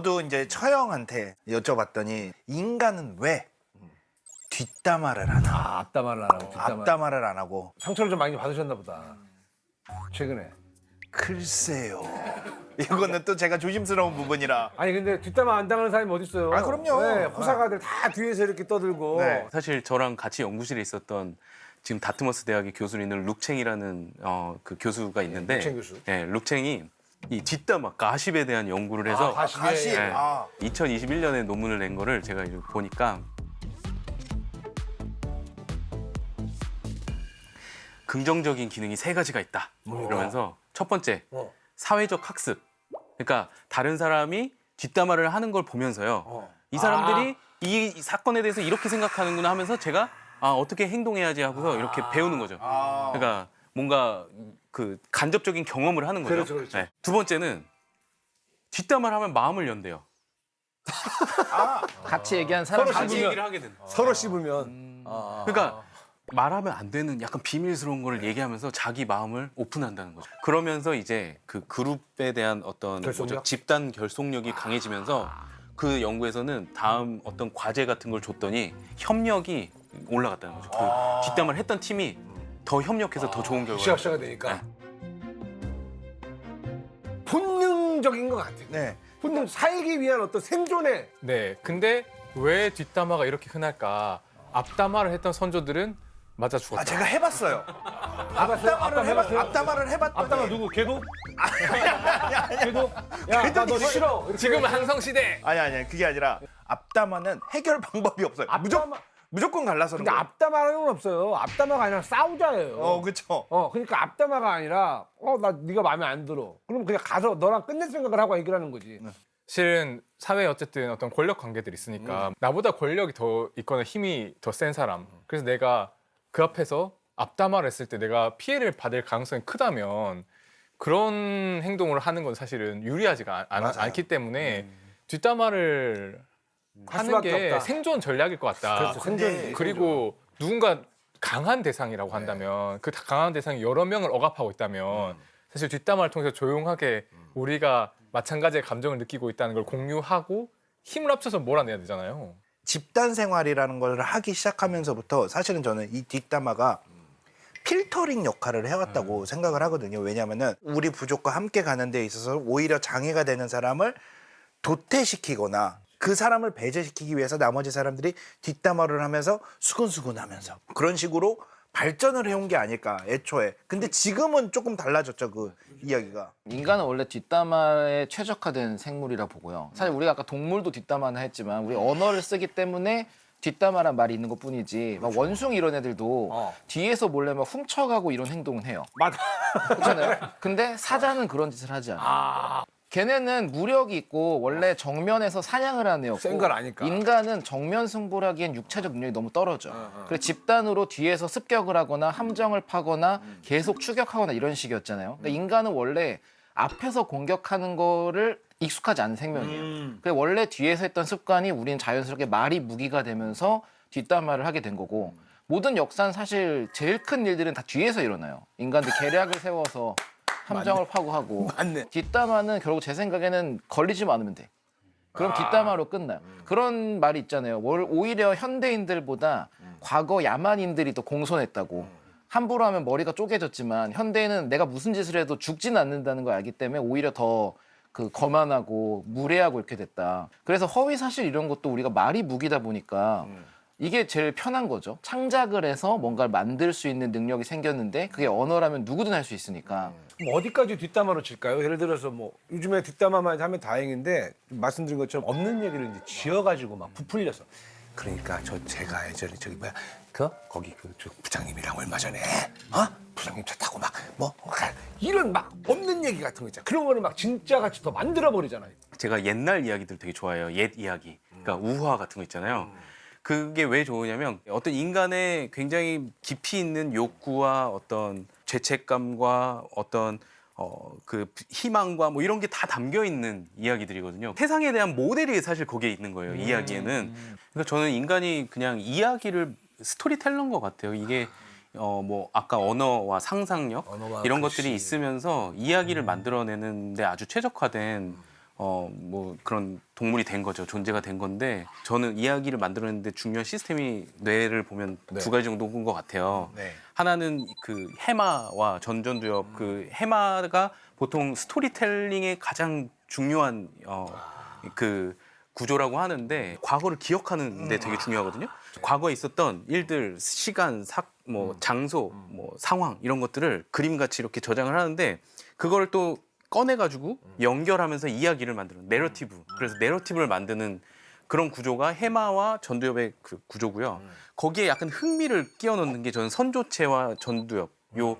저도 이제 처형한테 여쭤봤더니 인간은 왜 뒷담화를 안 하고 앞담화를 안 하고 뒷담화. 앞담화를 안 하고 상처를 좀 많이 받으셨나 보다. 최근에. 글쎄요. 이거는 또 제가 조심스러운 부분이라. 아니 근데 뒷담화 안 당하는 사람이 어디 있어요? 아, 그럼요. 네, 호사가들 다 뒤에서 이렇게 떠들고. 네. 사실 저랑 같이 연구실에 있었던 지금 다트머스 대학의 교수로 있는 룩챙이라는 그 교수가 있는데, 룩챙 교수. 네, 룩챙이 이 뒷담화 가십에 대한 연구를 해서 가십에. 가십. 네, 아. 2021년에 논문을 낸 거를 제가 이제 보니까 긍정적인 기능이 3가지가 있다. 이러면서 첫 번째, 사회적 학습. 그러니까 다른 사람이 뒷담화를 하는 걸 보면서요. 이 사람들이 이 사건에 대해서 이렇게 생각하는구나 하면서 제가 어떻게 행동해야지 하고서 이렇게 배우는 거죠. 그러니까 뭔가 그 간접적인 경험을 하는 거죠. 그렇죠, 그렇죠. 네. 두 번째는 뒷담화를 하면 마음을 연대요. 같이 얘기한 사람 서로 같이 씹으면. 얘기를 하게 된다. 서로 씹으면. 그러니까 말하면 안 되는 약간 비밀스러운 거를 얘기하면서 자기 마음을 오픈한다는 거죠. 그러면서 이제 그 그룹에 대한 어떤 결속력? 집단 결속력이 강해지면서 그 연구에서는 다음 어떤 과제 같은 걸 줬더니 협력이 올라갔다는 거죠. 그 뒷담화를 했던 팀이 더 협력해서 더 좋은 결과를. 시각시가 되니까. 본능적인 것 같아요. 네. 본능 살기 위한 어떤 생존의 네, 근데 왜 뒷담화가 이렇게 흔할까? 앞담화를 했던 선조들은 맞아 죽었다. 제가 해봤어요. 앞담화를 해봤더니 앞담화 누구? 걔도? 걔도? 야, 나 너 싫어. 이렇게 지금은 항성시대! 아니 그게 아니라 앞담화는 해결 방법이 없어요. 무조건 갈라서는 근데 거예요. 앞담화는 없어요. 앞담화가 아니라 싸우자예요. 그렇죠. 그러니까 앞담화가 아니라 나 네가 마음에 안 들어. 그럼 그냥 가서 너랑 끝낼 생각을 하고 해결하는 거지. 실은 사회에 어쨌든 어떤 권력 관계들이 있으니까 나보다 권력이 더 있거나 힘이 더 센 사람. 그래서 내가 그 앞에서 앞담화를 했을 때 내가 피해를 받을 가능성이 크다면 그런 행동을 하는 건 사실은 유리하지가 않기 때문에 뒷담화를 할 하는 수밖에 게 없다. 생존 전략일 것 같다. 그렇죠. 생존이. 그리고 누군가 강한 대상이라고 한다면 그 강한 대상이 여러 명을 억압하고 있다면 사실 뒷담화를 통해서 조용하게 우리가 마찬가지의 감정을 느끼고 있다는 걸 공유하고 힘을 합쳐서 몰아내야 되잖아요. 집단 생활이라는 걸 하기 시작하면서부터 사실은 저는 이 뒷담화가 필터링 역할을 해왔다고 생각을 하거든요. 왜냐하면은 우리 부족과 함께 가는 데 있어서 오히려 장애가 되는 사람을 도태시키거나 그 사람을 배제시키기 위해서 나머지 사람들이 뒷담화를 하면서 수근수근하면서 그런 식으로 발전을 해온 게 아닐까 애초에. 근데 지금은 조금 달라졌죠, 그 이야기가. 인간은 원래 뒷담화에 최적화된 생물이라 보고요. 사실 우리가 아까 동물도 뒷담화는 했지만 우리 언어를 쓰기 때문에 뒷담화란 말이 있는 것뿐이지 막 원숭이 이런 애들도 뒤에서 몰래 막 훔쳐가고 이런 행동은 해요. 맞아. 그렇잖아요. 근데 사자는 그런 짓을 하지 않아요. 걔네는 무력이 있고 원래 정면에서 사냥을 하는 애였고 센 걸 아니까. 인간은 정면 승부를 하기엔 육체적 능력이 너무 떨어져. 그래서 집단으로 뒤에서 습격을 하거나 함정을 파거나 계속 추격하거나 이런 식이었잖아요. 그러니까 인간은 원래 앞에서 공격하는 거를 익숙하지 않은 생명이에요. 그래서 원래 뒤에서 했던 습관이 우리는 자연스럽게 말이 무기가 되면서 뒷담화를 하게 된 거고 모든 역사는 사실 제일 큰 일들은 다 뒤에서 일어나요. 인간들 계략을 세워서 함정을 파고 하고 뒷담화는 결국 제 생각에는 걸리지만 않으면 돼. 그럼 뒷담화로 끝나요. 그런 말이 있잖아요. 오히려 현대인들보다 과거 야만인들이 더 공손했다고. 함부로 하면 머리가 쪼개졌지만 현대인은 내가 무슨 짓을 해도 죽지는 않는다는 걸 알기 때문에 오히려 더 그 거만하고 무례하고 이렇게 됐다. 그래서 허위 사실 이런 것도 우리가 말이 무기다 보니까 이게 제일 편한 거죠. 창작을 해서 뭔가를 만들 수 있는 능력이 생겼는데 그게 언어라면 누구든 할 수 있으니까. 그럼 어디까지 뒷담화로 칠까요? 예를 들어서 뭐 요즘에 뒷담화만 하면 다행인데 말씀드린 것처럼 없는 얘기를 이제 지어가지고 막 부풀려서 그러니까 제가 예전에 저기 뭐야 거기 저 부장님이랑 얼마 전에 부장님 차 타고 막 이런 막 없는 얘기 같은 거 있잖아. 그런 거를 막 진짜 같이 더 만들어 버리잖아요. 제가 옛날 이야기들 되게 좋아해요. 옛 이야기. 그러니까 우화 같은 거 있잖아요. 그게 왜 좋으냐면 어떤 인간의 굉장히 깊이 있는 욕구와 어떤 죄책감과 어떤 그 희망과 뭐 이런 게 다 담겨 있는 이야기들이거든요. 세상에 대한 모델이 사실 거기에 있는 거예요. 이야기에는. 그러니까 저는 인간이 그냥 이야기를 스토리텔러인 것 같아요. 이게 뭐 아까 언어와 상상력 언어와 이런 글씨. 것들이 있으면서 이야기를 만들어내는데 아주 최적화된 뭐 그런 동물이 된 거죠. 존재가 된 건데 저는 이야기를 만들었는데 중요한 시스템이 뇌를 보면 네. 두 가지 정도인 것 같아요. 네. 하나는 그 해마와 전전두엽 그 해마가 보통 스토리텔링의 가장 중요한 그 구조라고 하는데 과거를 기억하는 데 되게 중요하거든요. 과거에 있었던 일들, 시간, 뭐 장소, 뭐 상황 이런 것들을 그림같이 이렇게 저장을 하는데 그걸 또 꺼내가지고 연결하면서 이야기를 만드는 내러티브. 그래서 내러티브를 만드는 그런 구조가 해마와 전두엽의 그 구조고요. 거기에 약간 흥미를 끼워 넣는 게 저는 선조체와 전두엽. 요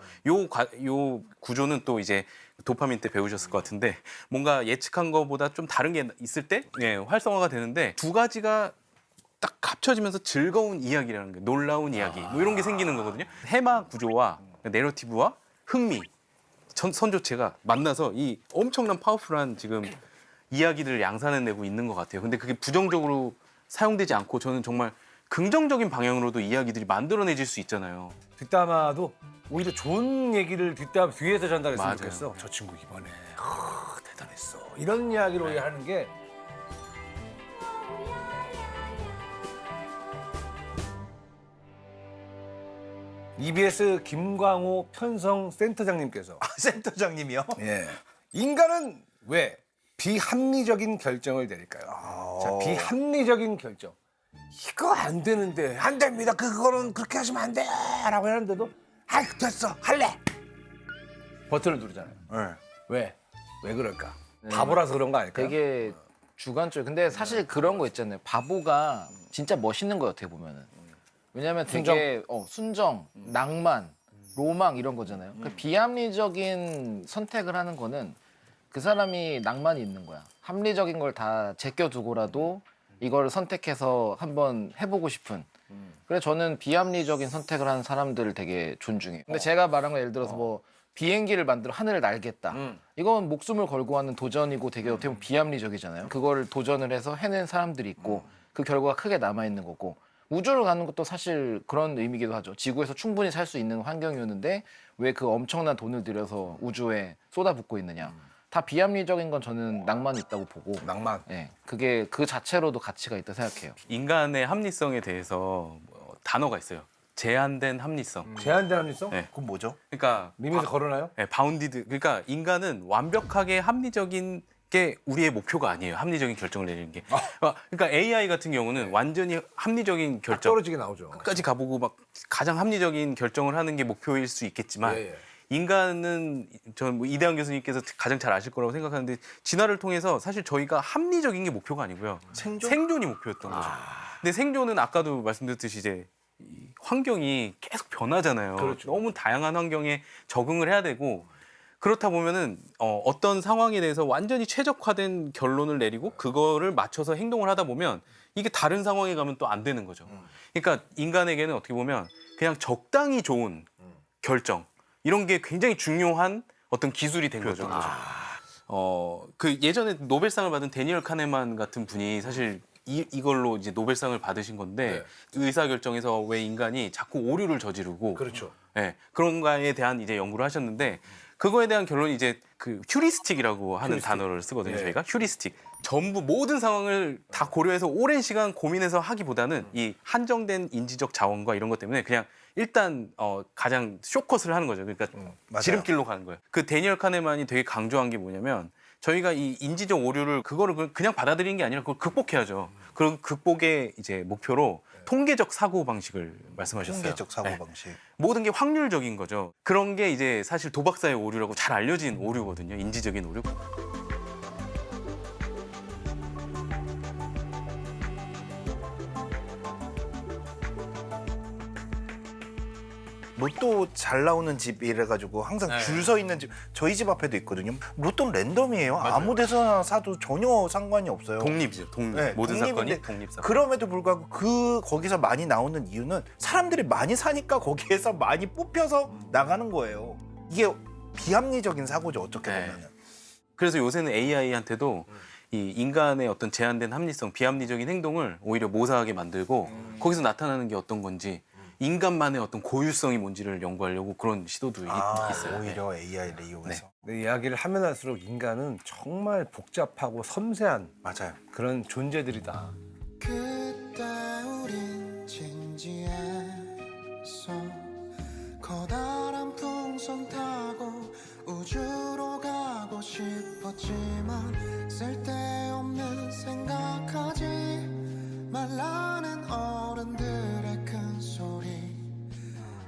구조는 또 이제 도파민 때 배우셨을 것 같은데 뭔가 예측한 것보다 좀 다른 게 있을 때 활성화가 되는데 두 가지가 딱 합쳐지면서 즐거운 이야기라는 게 놀라운 이야기 뭐 이런 게 생기는 거거든요. 해마 구조와 내러티브와 흥미, 선조체가 만나서 이 엄청난 파워풀한 지금 이야기들을 양산해내고 있는 것 같아요. 근데 그게 부정적으로 사용되지 않고 저는 정말 긍정적인 방향으로도 이야기들이 만들어내질 수 있잖아요. 뒷담화도 오히려 좋은 얘기를 뒤에서 전달했으면 맞아요. 좋겠어. 저 친구 이번에 대단했어. 이런 이야기로 하는 게 EBS 김광호 편성 센터장님께서 센터장님이요? 예. 인간은 왜 비합리적인 결정을 내릴까요? 자, 비합리적인 결정. 이거 안 되는데 안 됩니다. 그거는 그렇게 하시면 안 돼라고 하는데도 아 됐어 할래. 버튼을 누르잖아요. 네. 왜? 왜 그럴까? 바보라서 그런 거 아닐까요? 되게 주관적. 근데 사실 그런 거 있잖아요. 바보가 진짜 멋있는 거 같아요 보면은. 왜냐면 되게 순정, 낭만, 로망 이런 거잖아요. 그 비합리적인 선택을 하는 거는 그 사람이 낭만이 있는 거야. 합리적인 걸 다 제껴두고라도 이걸 선택해서 한번 해보고 싶은. 그래서 저는 비합리적인 선택을 하는 사람들을 되게 존중해요. 근데 제가 말한 거 예를 들어서 뭐 비행기를 만들어 하늘을 날겠다. 이건 목숨을 걸고 하는 도전이고 되게 어떻게 보면 비합리적이잖아요. 그걸 도전을 해서 해낸 사람들이 있고 그 결과가 크게 남아있는 거고 우주를 가는 것도 사실 그런 의미기도 하죠. 지구에서 충분히 살 수 있는 환경이었는데 왜 그 엄청난 돈을 들여서 우주에 쏟아붓고 있느냐. 다 비합리적인 건 저는 낭만이 있다고 보고 낭만. 예, 그게 그 자체로도 가치가 있다 생각해요. 인간의 합리성에 대해서 단어가 있어요. 제한된 합리성. 제한된 합리성? 네. 그건 뭐죠? 그러니까 미미에서 걸어놔요? 바운디드. 그러니까 인간은 완벽하게 합리적인 게 우리의 목표가 아니에요. 합리적인 결정을 내리는 게. 그러니까 AI 같은 경우는 완전히 합리적인 결정 떨어지게 나오죠. 끝까지 가보고 막 가장 합리적인 결정을 하는 게 목표일 수 있겠지만 예, 예. 인간은 전 뭐 이대환 교수님께서 가장 잘 아실 거라고 생각하는데 진화를 통해서 사실 저희가 합리적인 게 목표가 아니고요. 생존이 목표였던 거죠. 근데 생존은 아까도 말씀드렸듯이 이제 이 환경이 계속 변하잖아요. 그렇죠. 너무 다양한 환경에 적응을 해야 되고 그렇다 보면은 어떤 상황에 대해서 완전히 최적화된 결론을 내리고 그거를 맞춰서 행동을 하다 보면 이게 다른 상황에 가면 또 안 되는 거죠. 그러니까 인간에게는 어떻게 보면 그냥 적당히 좋은 결정 이런 게 굉장히 중요한 어떤 기술이 된 거죠. 그 예전에 노벨상을 받은 데니얼 카네만 같은 분이 사실 이걸로 이제 노벨상을 받으신 건데 의사결정에서 왜 인간이 자꾸 오류를 저지르고 그렇죠. 네, 그런 거에 대한 이제 연구를 하셨는데 그거에 대한 결론이 이제 그 휴리스틱이라고 하는 단어를 쓰거든요. 예. 저희가 휴리스틱. 전부 모든 상황을 다 고려해서 오랜 시간 고민해서 하기보다는 이 한정된 인지적 자원과 이런 것 때문에 그냥 일단 가장 쇼컷을 하는 거죠. 그러니까 맞아요. 지름길로 가는 거예요. 그 데니얼 카네만이 되게 강조한 게 뭐냐면 저희가 이 인지적 오류를 그거를 그냥 받아들이는 게 아니라 그걸 극복해야죠. 그런 극복의 이제 목표로 통계적 사고 방식을 말씀하셨어요. 통계적 사고 네. 방식. 모든 게 확률적인 거죠. 그런 게 이제 사실 도박사의 오류라고 잘 알려진 오류거든요. 인지적인 오류. 로또 잘 나오는 집 이래가지고 항상 네. 줄 서 있는 집 저희 집 앞에도 있거든요. 로또는 랜덤이에요. 아무 데서나 사도 전혀 상관이 없어요. 독립이죠. 독립. 네, 모든 독립인데 사건이 독립 사건. 그럼에도 불구하고 거기서 많이 나오는 이유는 사람들이 많이 사니까 거기에서 많이 뽑혀서 나가는 거예요. 이게 비합리적인 사고죠. 어떻게 네. 보면은. 그래서 요새는 AI한테도 이 인간의 어떤 제한된 합리성, 비합리적인 행동을 오히려 모사하게 만들고 거기서 나타나는 게 어떤 건지 인간만의 어떤 고유성이 뭔지를 연구하려고 그런 시도도 있어요. 네. 오히려 AI를 이용해서. 네, 이야기를 하면 할수록 인간은 정말 복잡하고 섬세한 맞아요. 그런 존재들이다. 그때 우린 진지했어 커다란 풍선 타고 우주로 가고 싶었지만 쓸데없는 생각하지 말라는 어른들의 큰 소리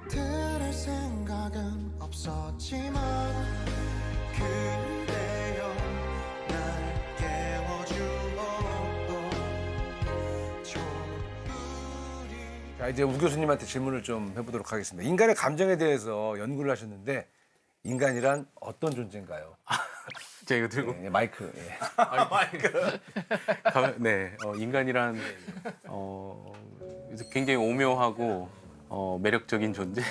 들을 생각은 없었지만 그대여 날 깨워주고 자, 이제 우 교수님한테 질문을 좀 해보도록 하겠습니다. 인간의 감정에 대해서 연구를 하셨는데 인간이란 어떤 존재인가요? 제가 이거 들고 네, 마이크. 예. 네, 인간이란 굉장히 오묘하고 매력적인 존재.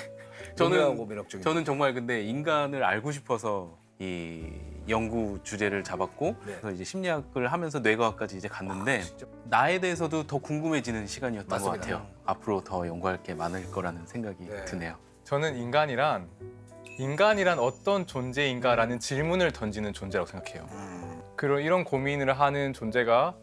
오묘하고 매력적인 저는 정말 근데 인간을 알고 싶어서 이 연구 주제를 잡았고 네. 그래서 이제 심리학을 하면서 뇌과학까지 이제 갔는데 나에 대해서도 더 궁금해지는 시간이었던 맞습니다. 것 같아요. 앞으로 더 연구할 게 많을 거라는 생각이 네. 드네요. 저는 인간이란 어떤 존재인가라는 질문을 던지는 존재라고 생각해요. 그런 이런 고민을 하는 존재가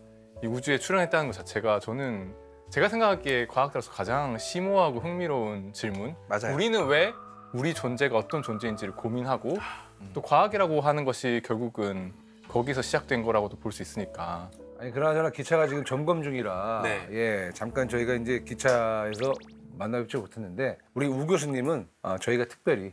이 우주에 출현했다는 것 자체가 저는 제가 생각하기에 과학자로서 가장 심오하고 흥미로운 질문. 맞아요. 우리는 왜 우리 존재가 어떤 존재인지를 고민하고 또 과학이라고 하는 것이 결국은 거기서 시작된 거라고도 볼 수 있으니까. 아니 그나저나 기차가 지금 점검 중이라 네. 예 잠깐 저희가 이제 기차에서 만나뵙지 못했는데 우리 우 교수님은 저희가 특별히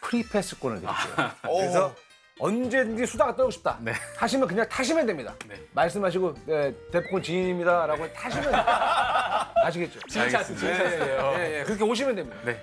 프리패스권을 드릴게요. 그래서 언제든지 수다가 떨고 싶다 네. 하시면 그냥 타시면 됩니다. 네. 말씀하시고 네, 대포권 지인입니다라고 타시면 됩니다. 아시겠죠? 진짜 예, 예, 그렇게 오시면 됩니다. 네.